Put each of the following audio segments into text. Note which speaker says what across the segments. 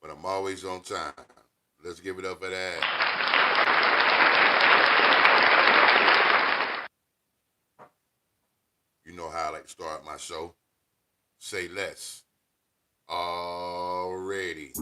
Speaker 1: but I'm always on time. Let's give it up for that. You know how I like to start my show. Say less. Already.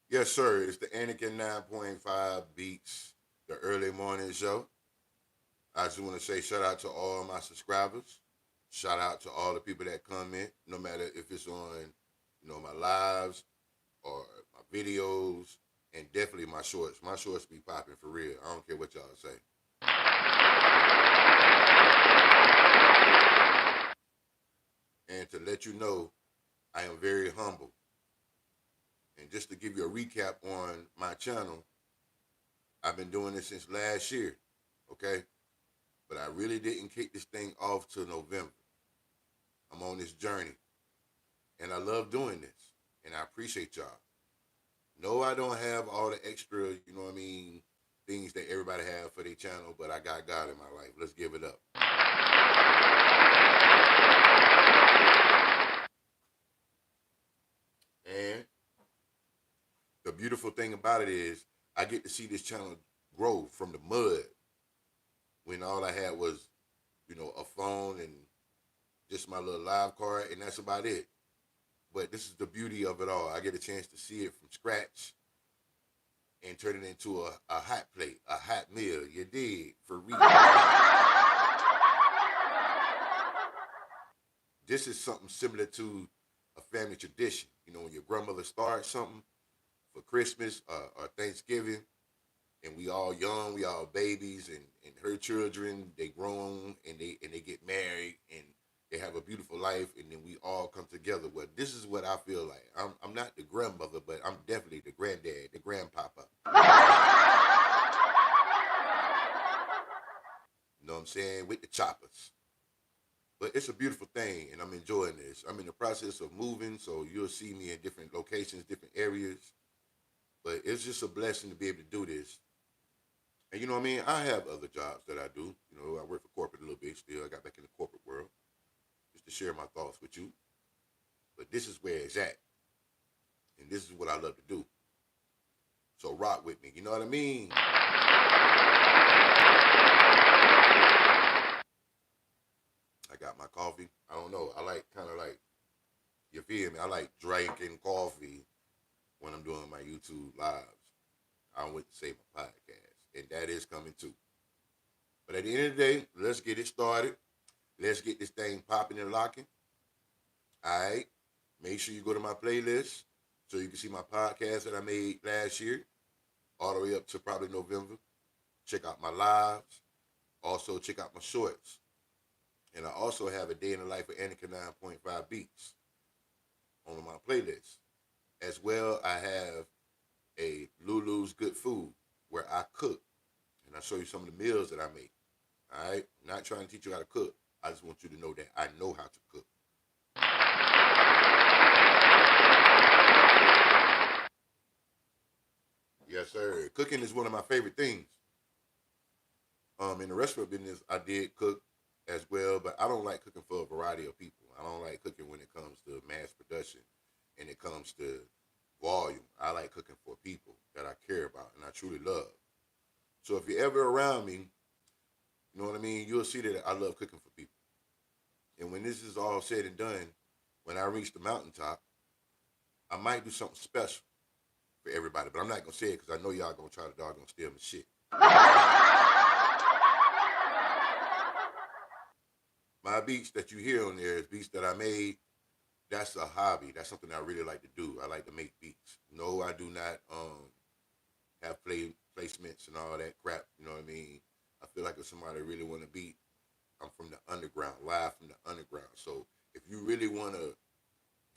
Speaker 1: Yes, sir. It's the Anakin 9.5 Beats, the early morning show. I just want to say shout out to all my subscribers. Shout out to all the people that comment, no matter if it's on, my lives or my videos, and definitely my shorts. My shorts be popping for real. I don't care what y'all say. And to let you know, I am very humble. And just to give you a recap on my channel, I've been doing this since last year, okay? But I really didn't kick this thing off till November. I'm on this journey, and I love doing this, and I appreciate y'all. No, I don't have all the extra, things that everybody have for their channel, but I got God in my life. Let's give it up. And the beautiful thing about it is I get to see this channel grow from the mud when all I had was, a phone and just my little live card, and that's about it. But this is the beauty of it all. I get a chance to see it from scratch and turn it into a hot plate, a hot meal. You dig? For real. This is something similar to a family tradition. When your grandmother starts something for Christmas or Thanksgiving, and we all young, we all babies, and her children, they grown and they get married and they have a beautiful life, and then we all come together. Well, this is what I feel like. I'm not the grandmother, but I'm definitely the granddad, the grandpapa. You know what I'm saying? With the choppers. But it's a beautiful thing, and I'm enjoying this. I'm in the process of moving, so you'll see me in different locations, different areas. But it's just a blessing to be able to do this. And you know what I mean? I have other jobs that I do. You know, I work for corporate a little bit still. I got back in the corporate world just to share my thoughts with you. But this is where it's at. And this is what I love to do. So rock with me. You know what I mean? I got my coffee. I don't know. I like kind of like, you feel me? I like drinking coffee when I'm doing my YouTube lives. I went to say my podcast. And that is coming too. But at the end of the day, let's get it started. Let's get this thing popping and locking. All right. Make sure you go to my playlist so you can see my podcast that I made last year, all the way up to probably November. Check out my lives. Also, check out my shorts. And I also have a day in the life of Annika 9.5 Beats on my playlist. As well, I have a Lulu's Good Food where I cook. And I show you some of the meals that I make. All right? I'm not trying to teach you how to cook. I just want you to know that I know how to cook. Yes, sir. Cooking is one of my favorite things. In the restaurant business, I did cook as well, but I don't like cooking for a variety of people. I don't like cooking when it comes to mass production and it comes to volume. I like cooking for people that I care about and I truly love. So if you're ever around me, you know what I mean, you'll see that I love cooking for people. And when this is all said and done, when I reach the mountaintop, I might do something special for everybody, but I'm not gonna say it because I know y'all gonna try to doggone steal my shit. My beats that you hear on there is beats that I made. That's a hobby. That's something I really like to do. I like to make beats. No, I do not have placements and all that crap. You know what I mean? I feel like if somebody really want to beat, I'm from the underground, live from the underground. So if you really want to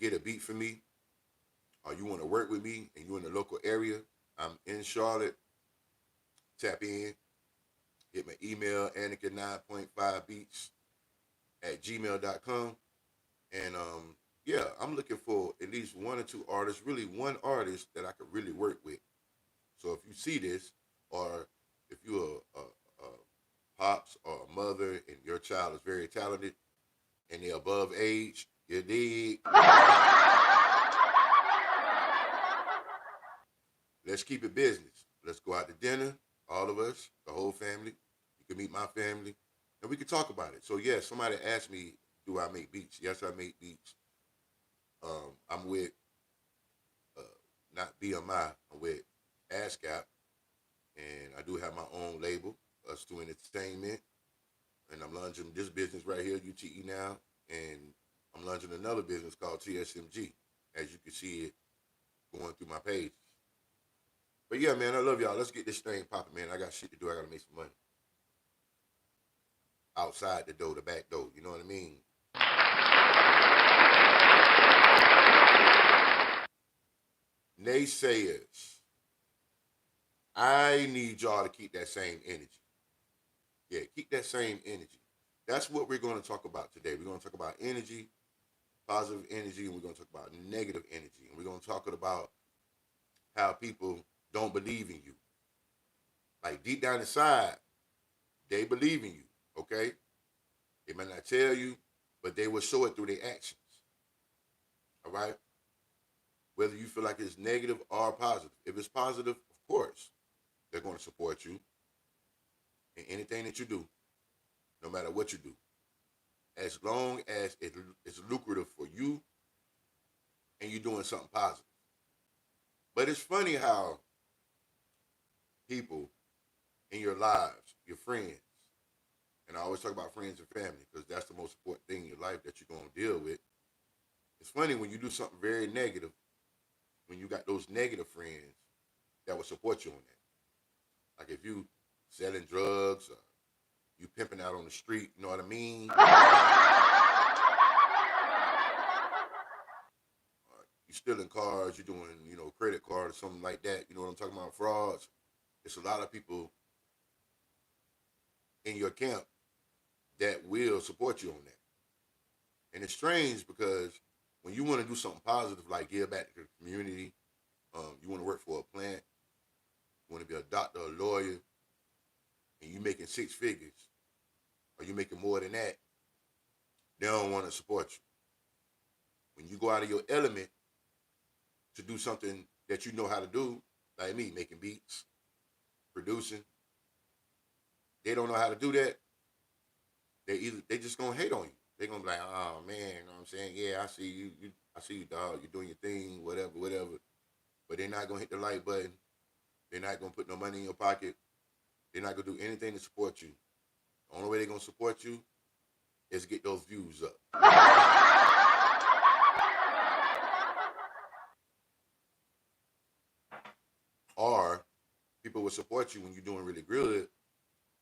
Speaker 1: get a beat for me, or you want to work with me, and you're in the local area, I'm in Charlotte. Tap in, hit my email, Annika9.5beats at gmail.com. And yeah, I'm looking for at least one or two artists, really one artist that I could really work with. So if you see this, or if you're a pops or a mother and your child is very talented and they're above age, you dig? Let's keep it business. Let's go out to dinner, all of us, the whole family. You can meet my family, and we can talk about it. So yeah, somebody asked me, do I make beats? Yes, I make beats. I'm with uh, not BMI. I'm with ASCAP, and I do have my own label, Us Two Entertainment, and I'm launching this business right here, UTE now, and I'm launching another business called TSMG, as you can see it going through my page. But yeah, man, I love y'all. Let's get this thing popping, man. I got shit to do. I gotta make some money outside the door, the back door. You know what I mean? Naysayers, I need y'all to keep that same energy. Yeah, keep that same energy. That's what we're going to talk about today. We're going to talk about energy, positive energy, and we're going to talk about negative energy. And we're going to talk about how people don't believe in you. Like deep down inside, they believe in you, okay? They might not tell you, but they will show it through their actions, all right? Whether you feel like it's negative or positive. If it's positive, of course, they're going to support you in anything that you do, no matter what you do, as long as it's lucrative for you and you're doing something positive. But it's funny how people in your lives, your friends, and I always talk about friends and family because that's the most important thing in your life that you're going to deal with. It's funny when you do something very negative, when you got those negative friends that will support you on that. Like if you selling drugs, or you pimping out on the street, you know what I mean? You stealing cars, you're doing, credit card or something like that. You know what I'm talking about? Frauds. It's a lot of people in your camp that will support you on that. And it's strange because when you want to do something positive, like give back to the community, you want to work for a plant, you want to be a doctor, a lawyer, and you making six figures, or you making more than that, they don't want to support you. When you go out of your element to do something that you know how to do, like me, making beats, producing, they don't know how to do that. They just gonna hate on you. They gonna be like, oh man, you know what I'm saying? Yeah, I see you, I see you, dog. You're doing your thing, whatever, whatever. But they're not gonna hit the like button. They're not gonna put no money in your pocket. They're not gonna do anything to support you. The only way they're gonna support you is get those views up. Or people will support you when you're doing really good,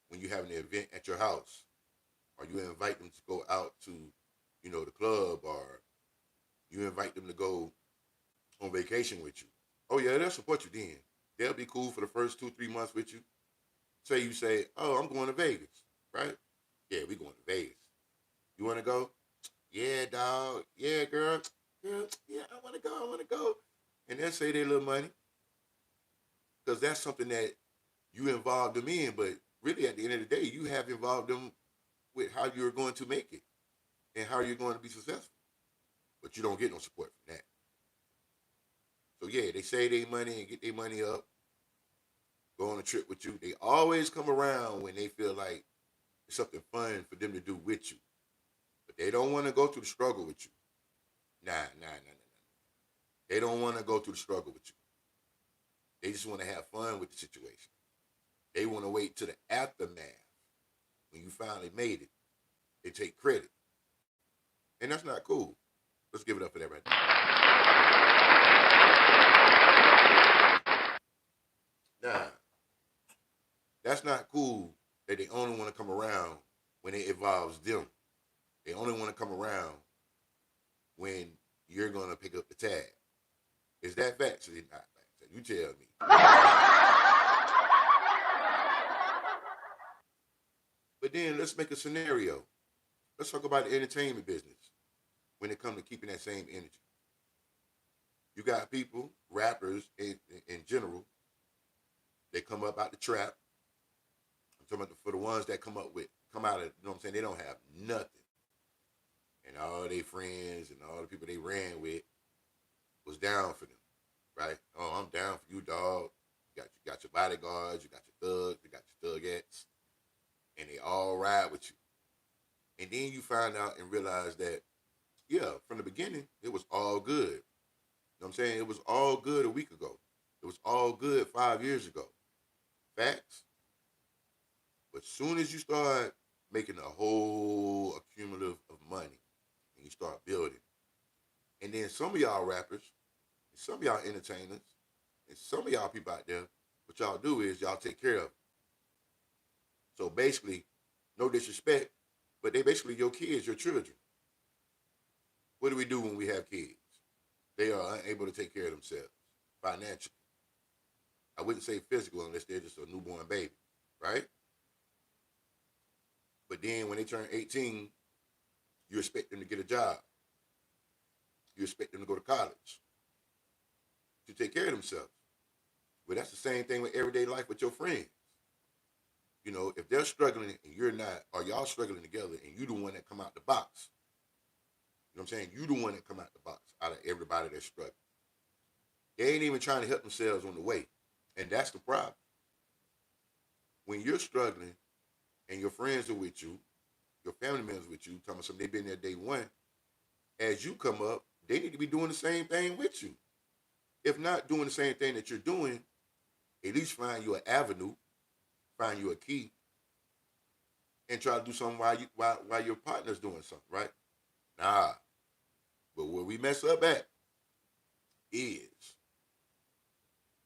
Speaker 1: when you have an event at your house, or you invite them to go out to, the club, or you invite them to go on vacation with you. Oh yeah, they'll support you then. They'll be cool for the first 2, 3 months with you. Say you say, oh, I'm going to Vegas, right? Yeah, we going to Vegas. You want to go? Yeah, dog. Yeah, girl. Girl, yeah, I want to go. I want to go. And they'll say their little money because that's something that you involved them in. But really, at the end of the day, you have involved them with how you're going to make it and how you're going to be successful. But you don't get no support from that. So yeah, they say they money and get their money up, go on a trip with you. They always come around when they feel like it's something fun for them to do with you. But they don't want to go through the struggle with you. Nah, nah, nah, nah, nah. They don't want to go through the struggle with you. They just want to have fun with the situation. They want to wait to the aftermath when you finally made it. They take credit. And that's not cool. Let's give it up for that right now. Nah, that's not cool that they only want to come around when it involves them. They only want to come around when you're going to pick up the tab. Is that facts or is it not facts? You tell me. But then let's make a scenario. Let's talk about the entertainment business when it comes to keeping that same energy. You got people, rappers in general, they come up out the trap. I'm talking about for the ones that come out of, they don't have nothing. And all their friends and all the people they ran with was down for them, right? Oh, I'm down for you, dog. You got your bodyguards, you got your thugs, you got your thugettes, and they all ride with you. And then you find out and realize that, yeah, from the beginning, it was all good. You know what I'm saying? It was all good a week ago. It was all good 5 years ago. Facts. But soon as you start making a whole accumulative of money and you start building, and then some of y'all rappers, and some of y'all entertainers, and some of y'all people out there, what y'all do is y'all take care of them. So basically, no disrespect, but they basically your kids, your children. What do we do when we have kids? They are unable to take care of themselves financially. I wouldn't say physical unless they're just a newborn baby, right? But then when they turn 18, you expect them to get a job. You expect them to go to college to take care of themselves. Well, that's the same thing with everyday life with your friends. If they're struggling and you're not, or y'all struggling together and you the one that come out the box, you know what I'm saying? You the one that come out the box out of everybody that's struggling. They ain't even trying to help themselves on the way. And that's the problem. When you're struggling and your friends are with you, your family members with you, talking about something they've been there day one, as you come up, they need to be doing the same thing with you. If not doing the same thing that you're doing, at least find you an avenue, find you a key, and try to do something while your partner's doing something, right? Nah. But where we mess up at is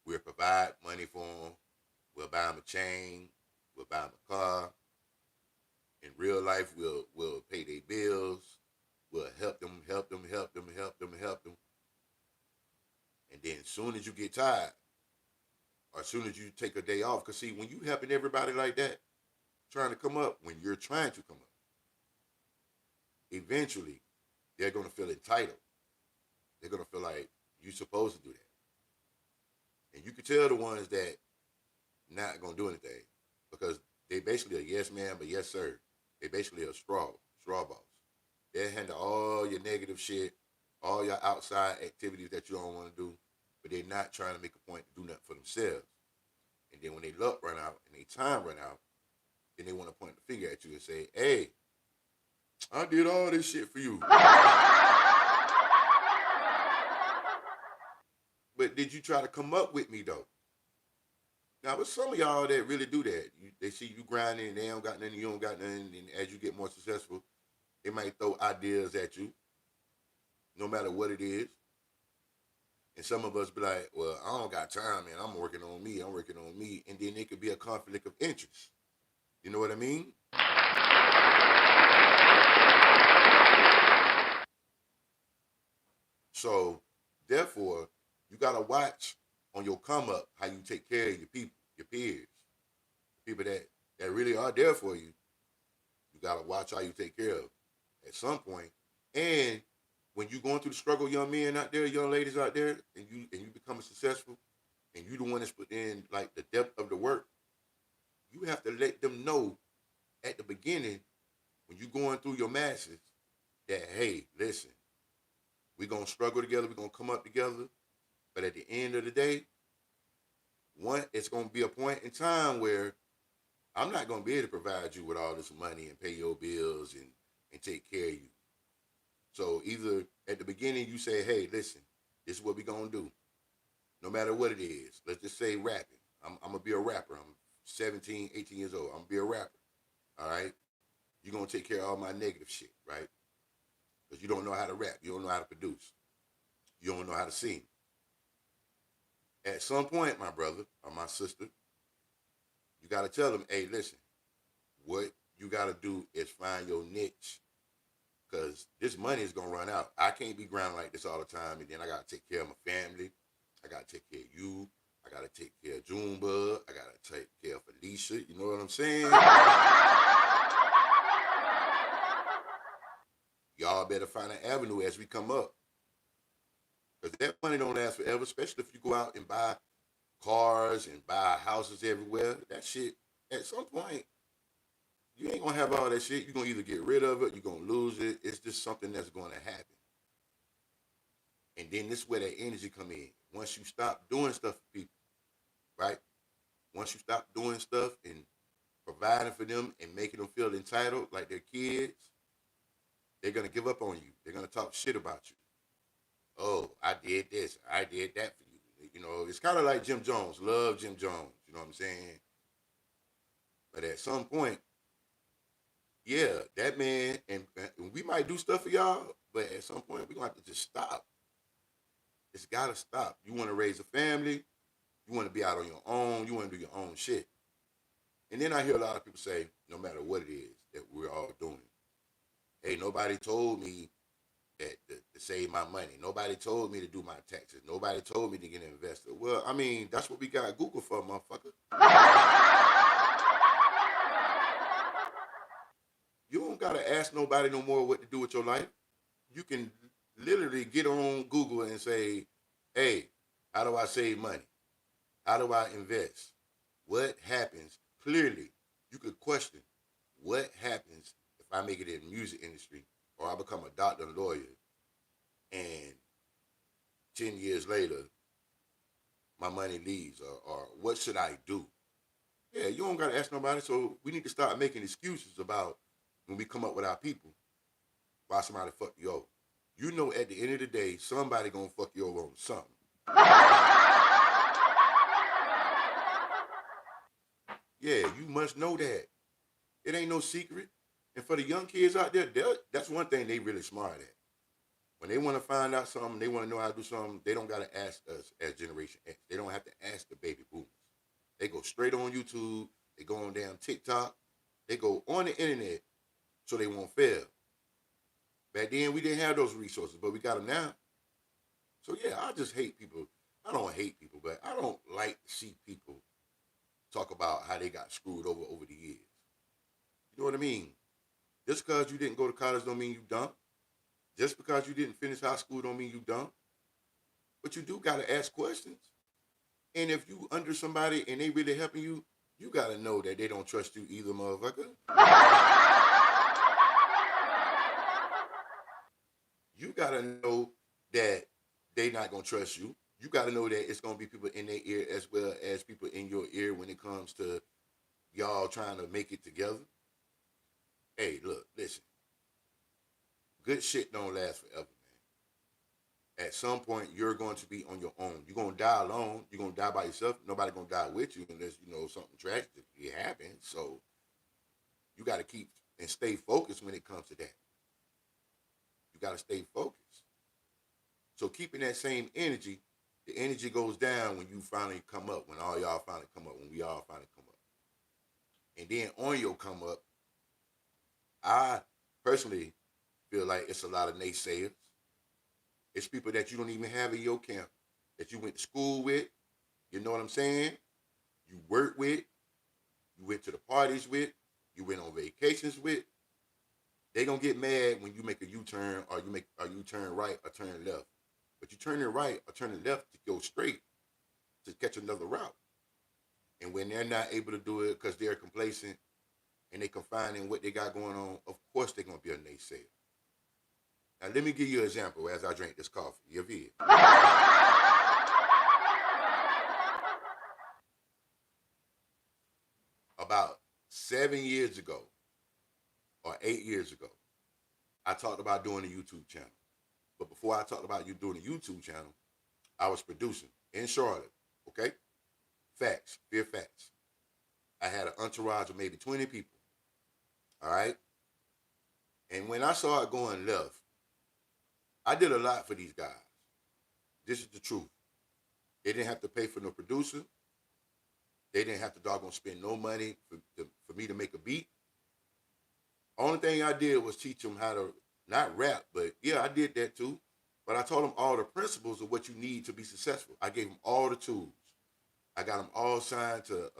Speaker 1: we'll provide money for them, we'll buy them a chain, we'll buy them a car. In real life, we'll pay their bills, we'll help them. And then as soon as you get tired, or as soon as you take a day off, because see, when you helping everybody like that, trying to come up, when you're trying to come up, eventually they're gonna feel entitled. They're gonna feel like you're supposed to do that. And you can tell the ones that not gonna do anything because they basically a yes man, but yes sir. They basically a straw boss. They handle all your negative shit, all your outside activities that you don't want to do, but they're not trying to make a point to do nothing for themselves. And then when they luck run out and they time run out, then they want to point the finger at you and say, "Hey, I did all this shit for you, but did you try to come up with me though?" Now, with some of y'all that really do that, they see you grinding and they don't got nothing, you don't got nothing, and as you get more successful, they might throw ideas at you, no matter what it is. And some of us be like, well, I don't got time, man. I'm working on me. I'm working on me. And then it could be a conflict of interest. You know what I mean? So, therefore, you got to watch on your come up how you take care of your people, your peers, people that really are there for you. You got to watch how you take care of at some point. And when you going through the struggle, young men out there, young ladies out there, and you becoming successful, and you the one that's put in like the depth of the work, you have to let them know at the beginning when you going through your masses that hey, listen, we gonna struggle together, we gonna come up together, but at the end of the day, one, it's gonna be a point in time where I'm not gonna be able to provide you with all this money and pay your bills and take care of you. So either at the beginning you say, hey, listen, this is what we gonna do. No matter what it is. Let's just say rapping. I'm gonna be a rapper. I'm 17, 18 years old. I'm gonna be a rapper. All right. You're gonna take care of all my negative shit, right? Because you don't know how to rap. You don't know how to produce. You don't know how to sing. At some point, my brother or my sister, you gotta tell them, hey, listen, what you gotta do is find your niche because this money is gonna run out. I can't be grinding like this all the time, and then I gotta take care of my family. I gotta take care of you. I gotta take care of Junebug. I gotta take care of Felicia. You know what I'm saying? Y'all better find an avenue as we come up, because that money don't last forever. Especially if you go out and buy cars and buy houses everywhere. That shit, at some point, you ain't gonna have all that shit. You're gonna either get rid of it, you're gonna lose it. It's just something that's gonna happen. And then this is where that energy come in. Once you stop doing stuff for people, right? Once you stop doing stuff and providing for them and making them feel entitled like they're kids, they're gonna give up on you. They're gonna talk shit about you. Oh, I did this, I did that for you. You know, it's kind of like Jim Jones. Love Jim Jones. You know what I'm saying? But at some point, yeah, that man and we might do stuff for y'all, but at some point we gonna have to just stop. It's gotta stop. You want to raise a family, you want to be out on your own, you want to do your own shit. And then I hear a lot of people say, no matter what it is that we're all doing, hey, nobody told me that to save my money. Nobody told me to do my taxes. Nobody told me to get an investor. Well, I mean, that's what we got Google for, motherfucker. You don't gotta ask nobody no more what to do with your life. You can literally get on Google and say, hey, how do I save money? How do I invest? What happens? Clearly, you could question what happens if I make it in the music industry or I become a doctor and lawyer and 10 years later my money leaves or what should I do? Yeah, you don't gotta ask nobody. So we need to start making excuses about when we come up with our people why somebody fuck you over. You know at the end of the day, somebody gonna fuck you over on something. Yeah, you must know that. It ain't no secret. And for the young kids out there, that's one thing they really smart at. When they want to find out something, they want to know how to do something, they don't got to ask us as Generation X. They don't have to ask the baby boomers. They go straight on YouTube. They go on damn TikTok. They go on the internet so they won't fail. Back then, we didn't have those resources, but we got them now. So, yeah, I just hate people. I don't hate people, but I don't like to see people talk about how they got screwed over the years. You know what I mean? Just because you didn't go to college don't mean you dumb. Just because you didn't finish high school don't mean you dumb. But you do gotta ask questions. And if you under somebody and they really helping you, you gotta know that they don't trust you either, motherfucker. You gotta know that they not gonna trust you. You gotta know that it's gonna be people in their ear as well as people in your ear when it comes to y'all trying to make it together. Hey, look, listen. Good shit don't last forever, man. At some point, you're going to be on your own. You're gonna die alone. You're gonna die by yourself. Nobody gonna die with you unless you know something tragic happens. So you got to keep and stay focused when it comes to that. You got to stay focused. So keeping that same energy, the energy goes down when you finally come up. When all y'all finally come up. When we all finally come up. And then on your come up, I personally feel like it's a lot of naysayers. It's people that you don't even have in your camp, that you went to school with, you know what I'm saying? You worked with, you went to the parties with, you went on vacations with. They gonna get mad when you make a U-turn or you turn right or turn left. But you turn it right or turn it left to go straight to catch another route. And when they're not able to do it because they're complacent and they confined in what they got going on, of course they're gonna be a naysayer. Now let me give you an example as I drink this coffee. You feel? About 7 years ago or 8 years ago, I talked about doing a YouTube channel. But before I talked about you doing a YouTube channel, I was producing in Charlotte. Okay? Facts, pure facts. I had an entourage of maybe 20 people. All right? And when I saw it going left, I did a lot for these guys. This is the truth. They didn't have to pay for no producer. They didn't have to doggone spend no money for me to make a beat. Only thing I did was teach them how to not rap, but yeah, I did that too. But I taught them all the principles of what you need to be successful. I gave them all the tools. I got them all signed to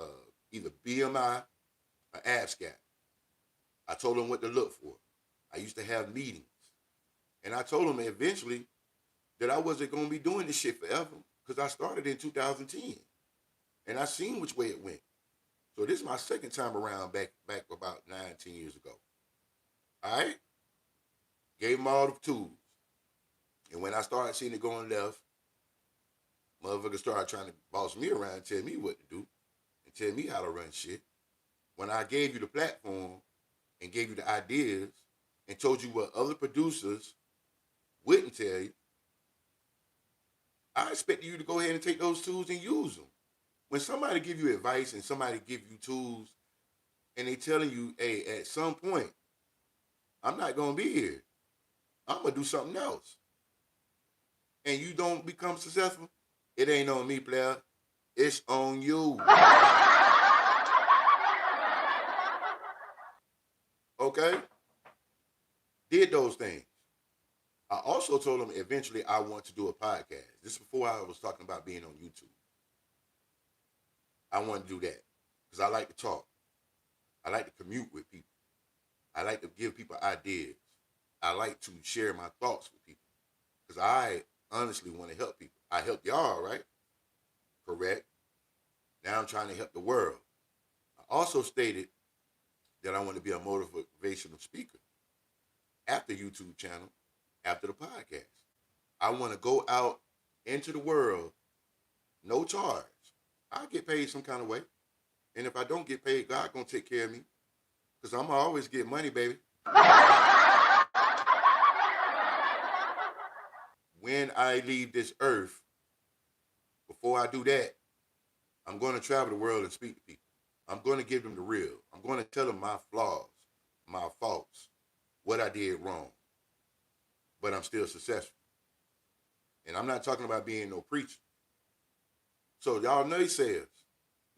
Speaker 1: either BMI or ABSCAP. I told them what to look for. I used to have meetings. And I told them eventually that I wasn't going to be doing this shit forever because I started in 2010. And I seen which way it went. So this is my second time around back about 9, 10 years ago. All right? Gave them all the tools. And when I started seeing it going left, motherfuckers started trying to boss me around and tell me what to do and tell me how to run shit. When I gave you the platform and gave you the ideas and told you what other producers wouldn't tell you, I expected you to go ahead and take those tools and use them. When somebody give you advice and somebody give you tools and they telling you, hey, at some point, I'm not going to be here. I'm going to do something else. And you don't become successful, it ain't on me, player. It's on you. Okay? Did those things. I also told them eventually I want to do a podcast. This is before I was talking about being on YouTube. I want to do that because I like to talk. I like to commute with people. I like to give people ideas. I like to share my thoughts with people because I honestly want to help people. I help y'all, right? Correct. Now I'm trying to help the world. I also stated that I want to be a motivational speaker after YouTube channel, after the podcast. I want to go out into the world, no charge. I get paid some kind of way. And if I don't get paid, God gonna take care of me. Because I'm gonna always get money, baby. When I leave this earth, before I do that, I'm gonna travel the world and speak to people. I'm gonna give them the real. I'm gonna tell them my flaws, my faults, what I did wrong. But I'm still successful. And I'm not talking about being no preacher. So y'all naysayers,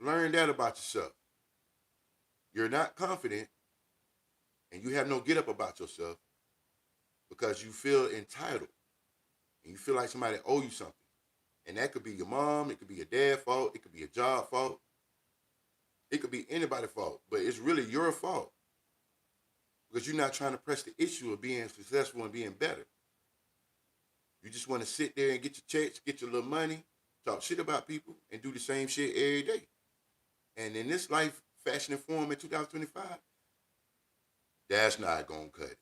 Speaker 1: learn that about yourself. You're not confident and you have no get up about yourself because you feel entitled and you feel like somebody owe you something. And that could be your mom, it could be your dad's fault, it could be a job fault, it could be anybody's fault, but it's really your fault because you're not trying to press the issue of being successful and being better. You just want to sit there and get your checks, get your little money, talk shit about people, and do the same shit every day. And in this life, fashion and form in 2025, that's not gonna cut it.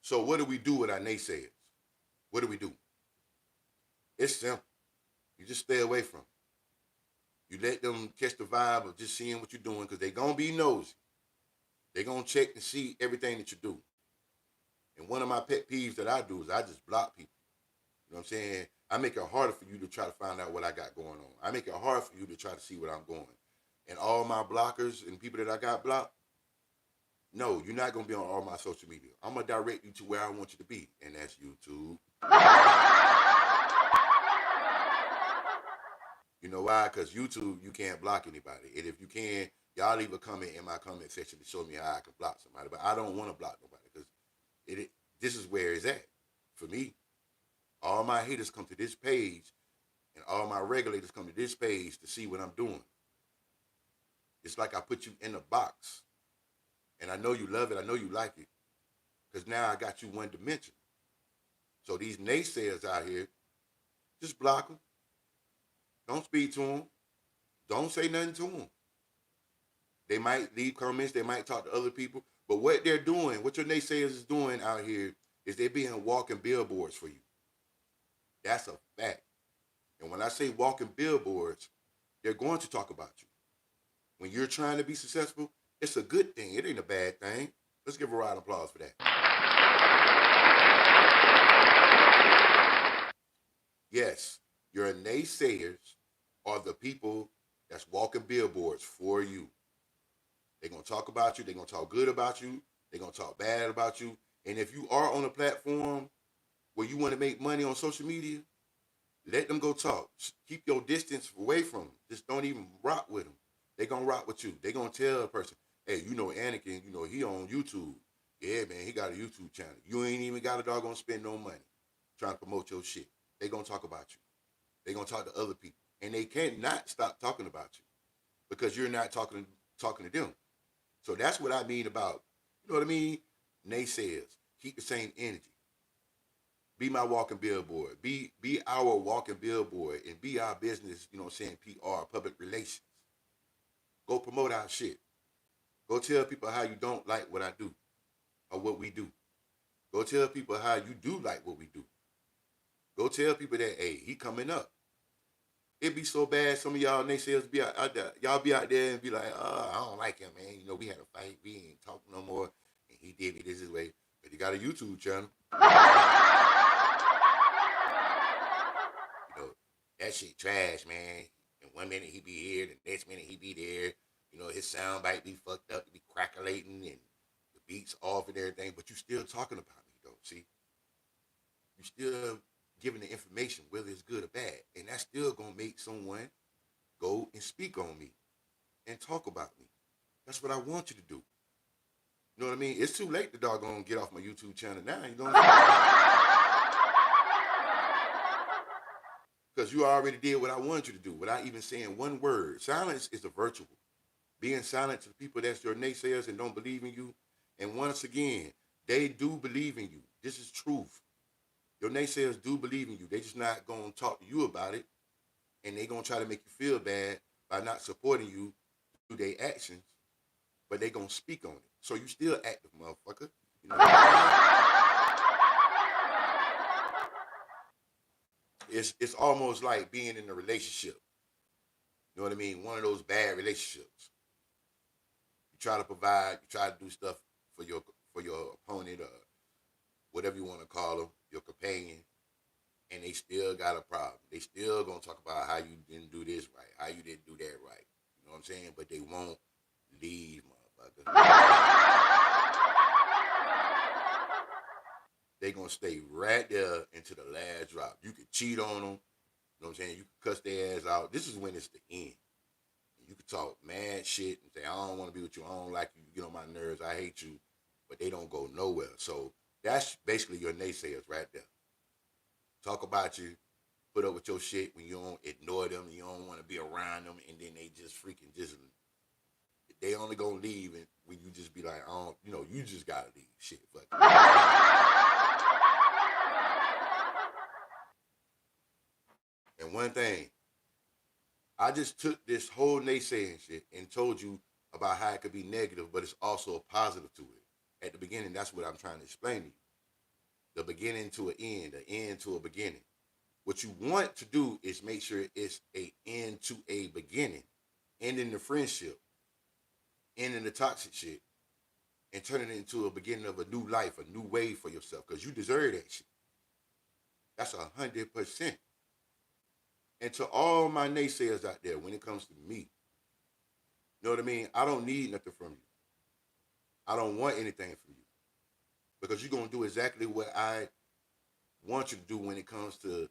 Speaker 1: So what do we do with our naysayers? What do we do? It's simple. You just stay away from them. You let them catch the vibe of just seeing what you're doing because they're gonna be nosy. They're gonna check and see everything that you do. And one of my pet peeves that I do is I just block people. You know what I'm saying? I make it harder for you to try to find out what I got going on. I make it hard for you to try to see what I'm going. And all my blockers and people that I got blocked, no, you're not gonna be on all my social media. I'm gonna direct you to where I want you to be, and that's YouTube. You know why? Because YouTube, you can't block anybody. And if you can, y'all leave a comment in my comment section to show me how I can block somebody. But I don't want to block nobody because this is where it's at for me. All my haters come to this page, and all my regulators come to this page to see what I'm doing. It's like I put you in a box, and I know you love it. I know you like it, because now I got you one dimension. So these naysayers out here, just block them. Don't speak to them. Don't say nothing to them. They might leave comments. They might talk to other people. But what they're doing, what your naysayers is doing out here, is they're being walking billboards for you. That's a fact. And when I say walking billboards, they're going to talk about you. When you're trying to be successful, it's a good thing. It ain't a bad thing. Let's give a round of applause for that. Yes, your naysayers are the people that's walking billboards for you. They're going to talk about you. They're going to talk good about you. They're going to talk bad about you. And if you are on a platform where you want to make money on social media, let them go talk. Keep your distance away from them. Just don't even rock with them. They're going to rock with you. They're going to tell a person, hey, you know Anakin, you know, he on YouTube. Yeah, man, he got a YouTube channel. You ain't even got a doggone spend no money trying to promote your shit. They're going to talk about you. They're going to talk to other people. And they can't not stop talking about you because you're not talking to them. So that's what I mean about, you know what I mean? Naysayers. Keep the same energy. Be my walking billboard. Be our walking billboard and be our business, you know what I'm saying, PR, public relations. Go promote our shit. Go tell people how you don't like what I do or what we do. Go tell people how you do like what we do. Go tell people that, hey, he coming up. It be so bad. Some of y'all naysayers be out there. Y'all be out there and be like, I don't like him, man. You know, we had a fight. We ain't talking no more. And he did me this way. But he got a YouTube channel. You know, that shit trash, man. And one minute he be here, the next minute he be there. You know, his sound bite be fucked up, he be crackling, and the beats off and everything. But you still talking about me, though. See, you still giving the information, whether it's good or bad, and that's still gonna make someone go and speak on me and talk about me. That's what I want you to do. You know what I mean? It's too late to doggone get off my YouTube channel now. You know what I'm saying? Because you already did what I wanted you to do without even saying one word. Silence is a virtual. Being silent to the people that's your naysayers and don't believe in you. And once again, they do believe in you. This is truth. Your naysayers do believe in you. They just not going to talk to you about it. And they going to try to make you feel bad by not supporting you through their actions. But they going to speak on it. So you still active, motherfucker. You know what I'm saying? It's almost like being in a relationship. You know what I mean? One of those bad relationships. You try to provide, you try to do stuff for your opponent or whatever you want to call them, your companion, and they still got a problem. They still gonna talk about how you didn't do this right, how you didn't do that right. You know what I'm saying? But they won't leave, motherfucker. They gonna stay right there until the last drop. You can cheat on them. You know what I'm saying? You can cuss their ass out. This is when it's the end. You can talk mad shit and say, I don't want to be with you. I don't like you. You get on my nerves. I hate you. But they don't go nowhere. So that's basically your naysayers right there. Talk about you, put up with your shit when you don't ignore them, you don't want to be around them, and then they just freaking just they only gonna leave and when you just be like, I don't, you just gotta leave. Shit, fuck. And one thing, I just took this whole naysaying shit and told you about how it could be negative, but it's also a positive to it. At the beginning, that's what I'm trying to explain to you. The beginning to an end, the end to a beginning. What you want to do is make sure it's a end to a beginning, ending the friendship, ending the toxic shit, and turning it into a beginning of a new life, a new way for yourself, because you deserve that shit. That's 100%. And to all my naysayers out there, when it comes to me, you know what I mean? I don't need nothing from you. I don't want anything from you because you're gonna do exactly what I want you to do when it comes to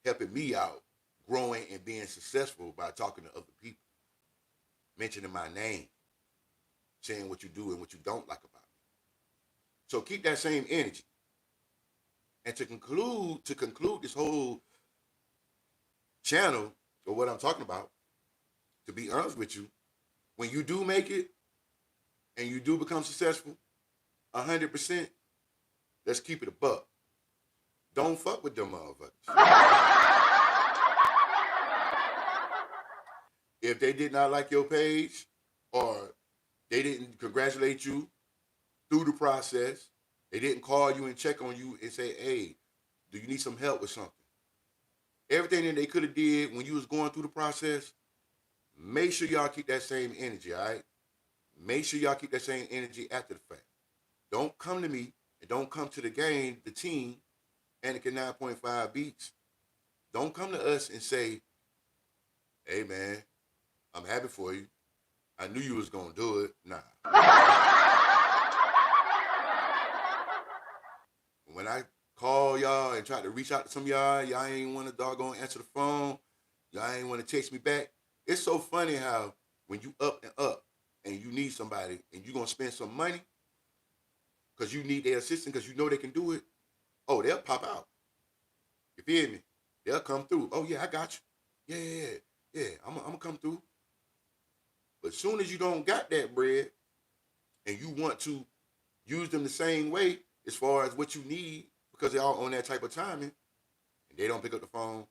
Speaker 1: helping me out, growing and being successful by talking to other people, mentioning my name, saying what you do and what you don't like about me. So keep that same energy. And to conclude this whole channel or what I'm talking about, to be honest with you, when you do make it and you do become successful, 100%, let's keep it a buck. Don't fuck with them motherfuckers. If they did not like your page or they didn't congratulate you through the process, they didn't call you and check on you and say, hey, do you need some help with something? Everything that they could have did when you was going through the process, make sure y'all keep that same energy, all right? Make sure y'all keep that same energy after the fact. Don't come to me and don't come to the game, the team, Anakin 9.5 Beats. Don't come to us and say, hey, man, I'm happy for you. I knew you was going to do it. Nah. When I call y'all and try to reach out to some of y'all ain't want to doggone answer the phone. Y'all ain't want to text me back. It's so funny how when you up and you need somebody and you going to spend some money because you need their assistance because you know they can do it, oh, they'll pop out. You feel me? They'll come through. Oh, yeah, I got you. Yeah, I'm going to come through. But as soon as you don't got that bread and you want to use them the same way as far as what you need because they're all on that type of timing and they don't pick up the phone,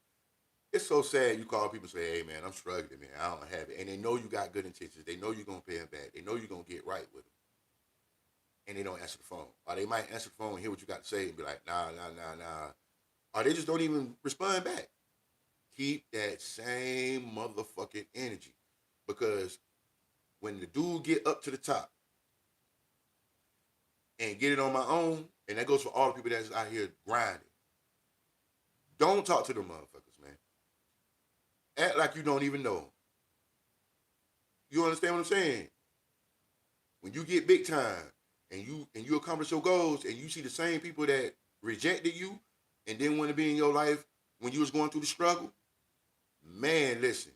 Speaker 1: it's so sad you call people and say, hey, man, I'm struggling, man. I don't have it. And they know you got good intentions. They know you're going to pay them back. They know you're going to get right with them. And they don't answer the phone. Or they might answer the phone and hear what you got to say and be like, nah. Or they just don't even respond back. Keep that same motherfucking energy. Because when the dude get up to the top and get it on my own, and that goes for all the people that's out here grinding, don't talk to them motherfuckers, man. Act like you don't even know them. You understand what I'm saying? When you get big time and you accomplish your goals and you see the same people that rejected you and didn't want to be in your life when you was going through the struggle, man, listen.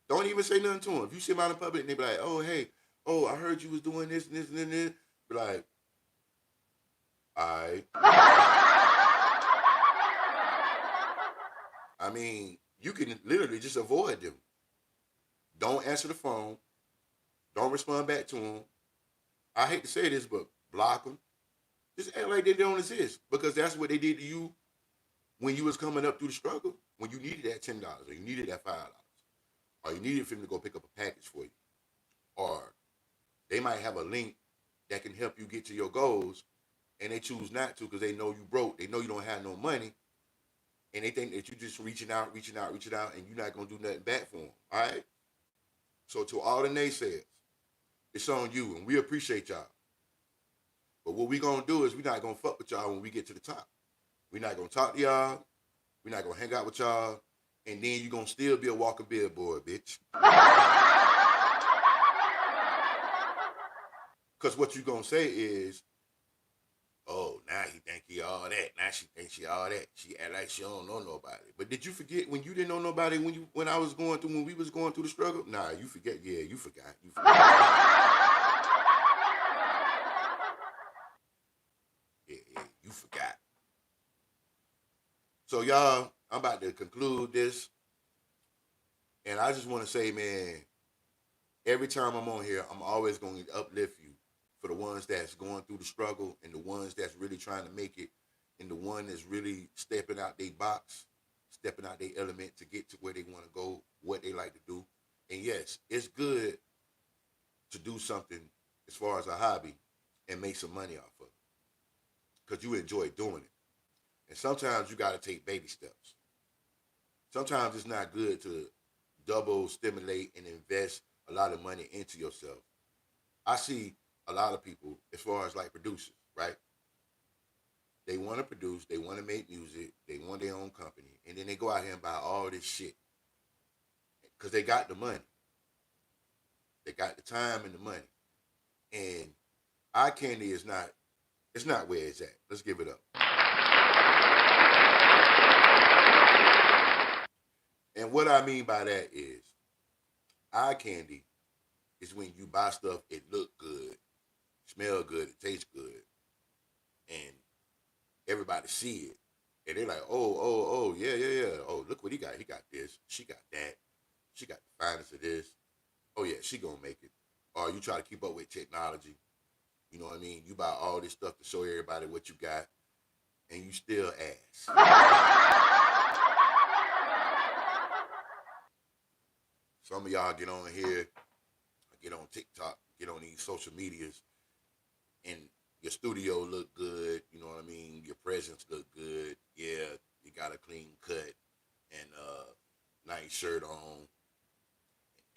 Speaker 1: Don't even say nothing to them. If you see them out in public and they be like, oh, hey, oh, I heard you was doing this and this and this, be like, all right. I mean, you can literally just avoid them. Don't answer the phone. Don't respond back to them. I hate to say this, but block them. Just act like they don't exist because that's what they did to you when you was coming up through the struggle, when you needed that $10 or you needed that $5 or you needed for them to go pick up a package for you. Or they might have a link that can help you get to your goals and they choose not to because they know you broke. They know you don't have no money. And they think that you just reaching out, and you're not going to do nothing back for them. All right? So to all the naysayers, it's on you, and we appreciate y'all. But what we going to do is we're not going to fuck with y'all when we get to the top. We're not going to talk to y'all. We're not going to hang out with y'all. And then you're going to still be a walking billboard, bitch. Because what you're going to say is, oh, now he think he all that. Now she thinks she all that. She act like she don't know nobody. But did you forget when you didn't know nobody when I was going through, when we was going through the struggle? Nah, you forget. Yeah, you forgot. Yeah, you forgot. So y'all, I'm about to conclude this. And I just want to say, man, Every time I'm on here, I'm always going to uplift you for the ones that's going through the struggle and the ones that's really trying to make it and the one that's really stepping out their box, stepping out their element to get to where they want to go, what they like to do. And yes, it's good to do something as far as a hobby and make some money off of it because you enjoy doing it. And sometimes you got to take baby steps. Sometimes it's not good to double stimulate and invest a lot of money into yourself. I see a lot of people as far as like producers, right? They want to produce, they want to make music, they want their own company, and then they go out here and buy all this shit because they got the money, they got the time and the money, and eye candy is not, it's not where it's at. Let's give it up. And what I mean by that is eye candy is when you buy stuff, it look good, smell good, it tastes good, and everybody see it. And they're like, oh, yeah, yeah, yeah. Oh, look what he got. He got this. She got that. She got the finest of this. Oh, yeah, she gonna make it. Or you try to keep up with technology. You know what I mean? You buy all this stuff to show everybody what you got, and you still ass. Some of y'all get on here, get on TikTok, get on these social medias, and your studio look good. You know what I mean? Your presence look good. Yeah, you got a clean cut and nice shirt on,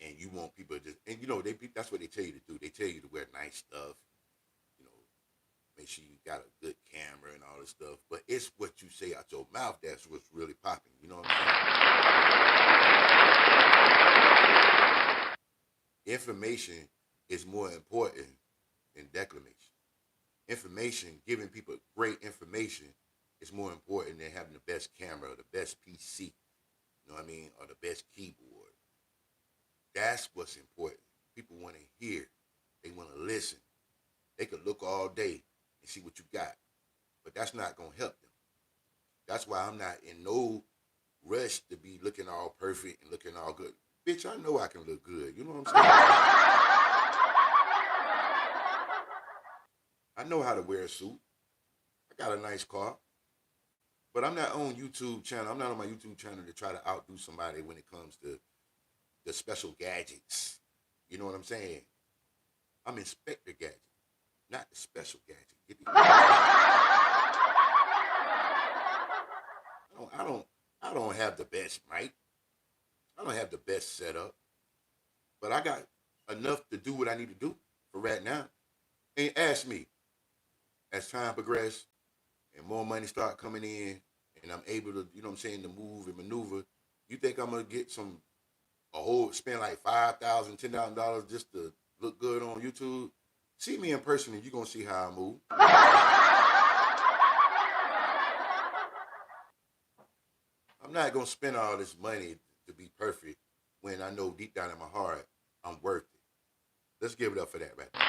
Speaker 1: and you want people to just, and you know that's what they tell you to do. They tell you to wear nice stuff. You know, make sure you got a good camera and all this stuff. But it's what you say out your mouth that's what's really popping. You know what I'm saying? Information is more important than declamation. Information, giving people great information is more important than having the best camera or the best PC, you know what I mean, or the best keyboard. That's what's important. People want to hear. They want to listen. They could look all day and see what you got, but that's not going to help them. That's why I'm not in no rush to be looking all perfect and looking all good. Bitch, I know I can look good. You know what I'm saying? I know how to wear a suit. I got a nice car. But I'm not on YouTube channel. I'm not on my YouTube channel to try to outdo somebody when it comes to the special gadgets. You know what I'm saying? I'm Inspector Gadget, not the special gadget. I don't have the best mic. I don't have the best setup. But I got enough to do what I need to do for right now. And ask me, as time progresses and more money start coming in and I'm able to, you know what I'm saying, to move and maneuver, you think I'm gonna get spend like $5,000, $10,000 just to look good on YouTube? See me in person and you're gonna see how I move. I'm not gonna spend all this money to be perfect when I know deep down in my heart I'm worth it. Let's give it up for that right now.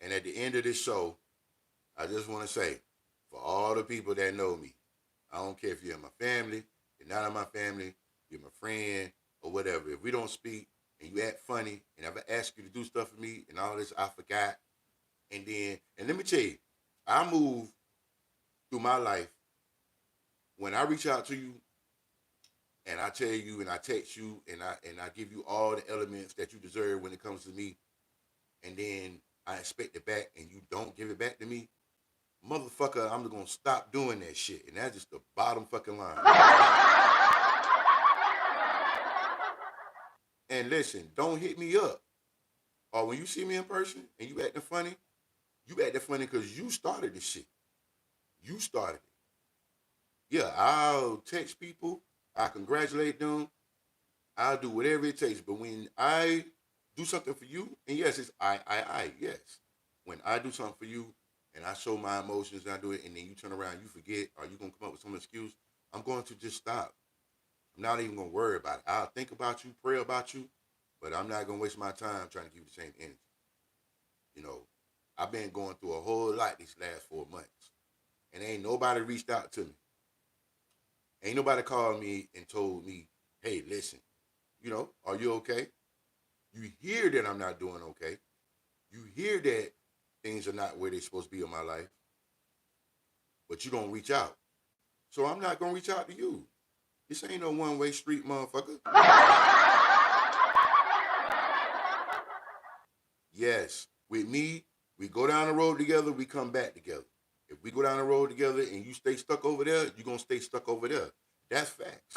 Speaker 1: And at the end of this show, I just want to say, for all the people that know me, I don't care if you're in my family, you're not in my family, you're my friend, or whatever. If we don't speak and you act funny and I ever ask you to do stuff for me and all this, I forgot. And let me tell you, I move through my life when I reach out to you and I tell you and I text you and I give you all the elements that you deserve when it comes to me, and then I expect it back and you don't give it back to me, motherfucker, I'm gonna stop doing that shit. And that's just the bottom fucking line. And listen, don't hit me up. Or when you see me in person and you acting funny because you started this shit. You started it. Yeah, I'll text people, I congratulate them, I'll do whatever it takes. But when I do something for you, and yes, it's yes. When I do something for you and I show my emotions and I do it, and then you turn around, you forget, or you gonna come up with some excuse, I'm going to just stop. I'm not even gonna worry about it. I'll think about you, pray about you, but I'm not gonna waste my time trying to keep the same energy. You know, I've been going through a whole lot these last 4 months, and ain't nobody reached out to me. Ain't nobody called me and told me, hey, listen, are you okay? You hear that I'm not doing okay. You hear that things are not where they're supposed to be in my life, but you don't reach out. So I'm not gonna reach out to you. This ain't no one-way street, motherfucker. Yes, with me, we go down the road together, we come back together. If we go down the road together and you stay stuck over there, you're gonna stay stuck over there. That's facts.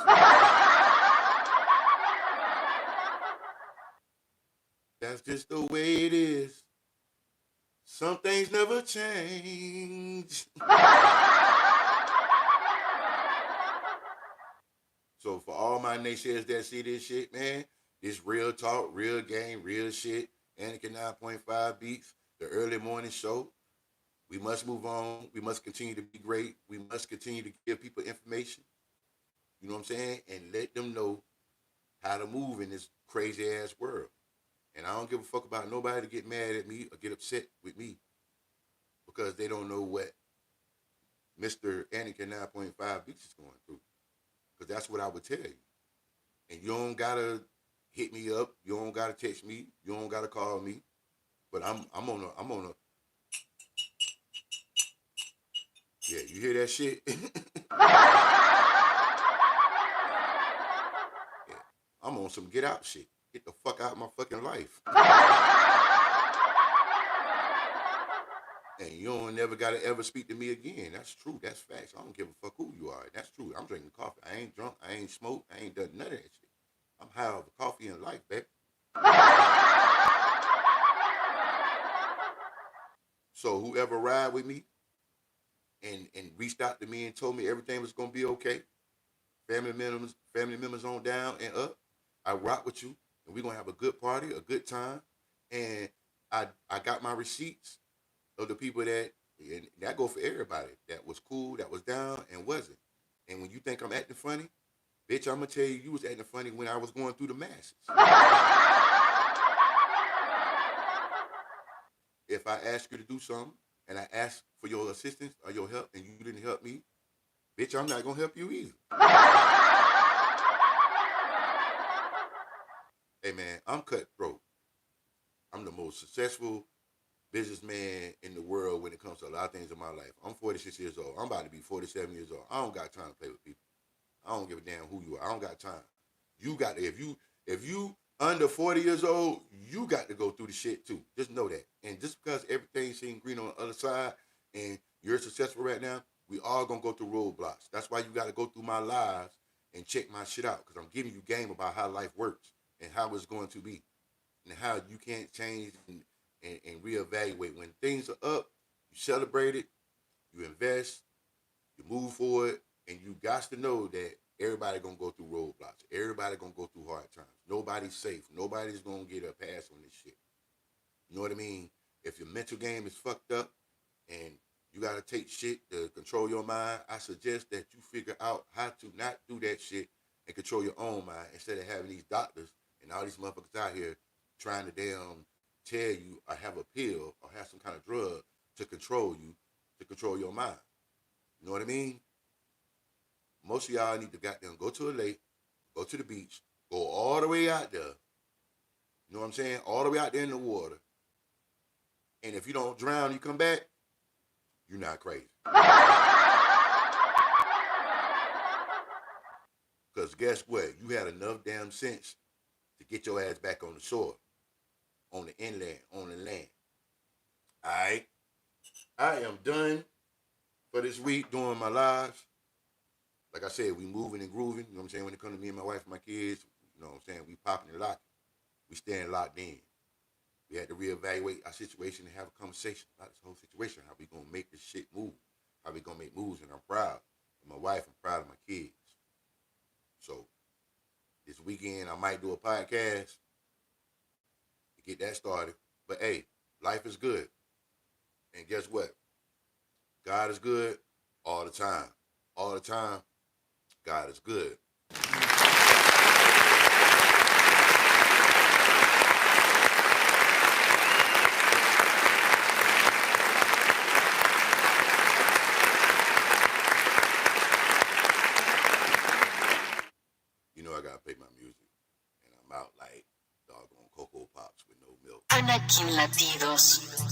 Speaker 1: That's just the way it is. Some things never change. So for all my naysayers that see this shit, man, this real talk, real game, real shit. Anakin 9.5 beats, the early morning show. We must move on. We must continue to be great. We must continue to give people information. You know what I'm saying? And let them know how to move in this crazy ass world. And I don't give a fuck about nobody to get mad at me or get upset with me because they don't know what Mr. Anakin 9.5 beats is going through. Because that's what I would tell you. And you don't gotta hit me up. You don't gotta text me. You don't gotta call me. But I'm on a yeah, you hear that shit? Yeah. I'm on some get out shit. Get the fuck out of my fucking life. And you don't never gotta ever speak to me again. That's true. That's facts. I don't give a fuck who you are. That's true. I'm drinking coffee. I ain't drunk. I ain't smoked. I ain't done none of that shit. I'm high off of coffee and life, baby. So whoever ride with me and reached out to me and told me everything was gonna be okay, family members on down and up, I rock with you and we're gonna have a good party, a good time. And I got my receipts of the people and that go for everybody that was cool, that was down and wasn't. And when you think I'm acting funny, bitch, I'm gonna tell you was acting funny when I was going through the masses. If I ask you to do something and I ask for your assistance or your help and you didn't help me, bitch, I'm not gonna help you either. Hey man, I'm cutthroat. I'm the most successful businessman in the world when it comes to a lot of things in my life. I'm 46 years old. I'm about to be 47 years old. I don't got time to play with people. I don't give a damn who you are. I don't got time. You got to, if you under 40 years old, you got to go through the shit too. Just know that. And just because everything seems green on the other side and you're successful right now, we all gonna go through roadblocks. That's why you got to go through my lives and check my shit out because I'm giving you game about how life works and how it's going to be and how you can't change and reevaluate. When things are up, you celebrate it, you invest, you move forward, and you got to know that everybody gonna go through roadblocks. Everybody gonna go through hard times. Nobody's safe. Nobody's gonna get a pass on this shit. You know what I mean? If your mental game is fucked up and you gotta take shit to control your mind, I suggest that you figure out how to not do that shit and control your own mind instead of having these doctors and all these motherfuckers out here trying to damn tell you or have a pill or have some kind of drug to control you, to control your mind. You know what I mean? Most of y'all need to goddamn go to a lake, go to the beach, go all the way out there. You know what I'm saying? All the way out there in the water. And if you don't drown, you come back, you're not crazy. Because guess what? You had enough damn sense to get your ass back on the shore, on the inland, on the land. All right? I am done for this week doing my lives. Like I said, we moving and grooving. You know what I'm saying? When it comes to me and my wife and my kids, you know what I'm saying? We popping and locking. We staying locked in. We had to reevaluate our situation and have a conversation about this whole situation. How we gonna make this shit move? How we gonna make moves? And I'm proud of my wife. I'm proud of my kids. So this weekend I might do a podcast to get that started. But hey, life is good. And guess what? God is good all the time. All the time, God is good.
Speaker 2: King Latidos.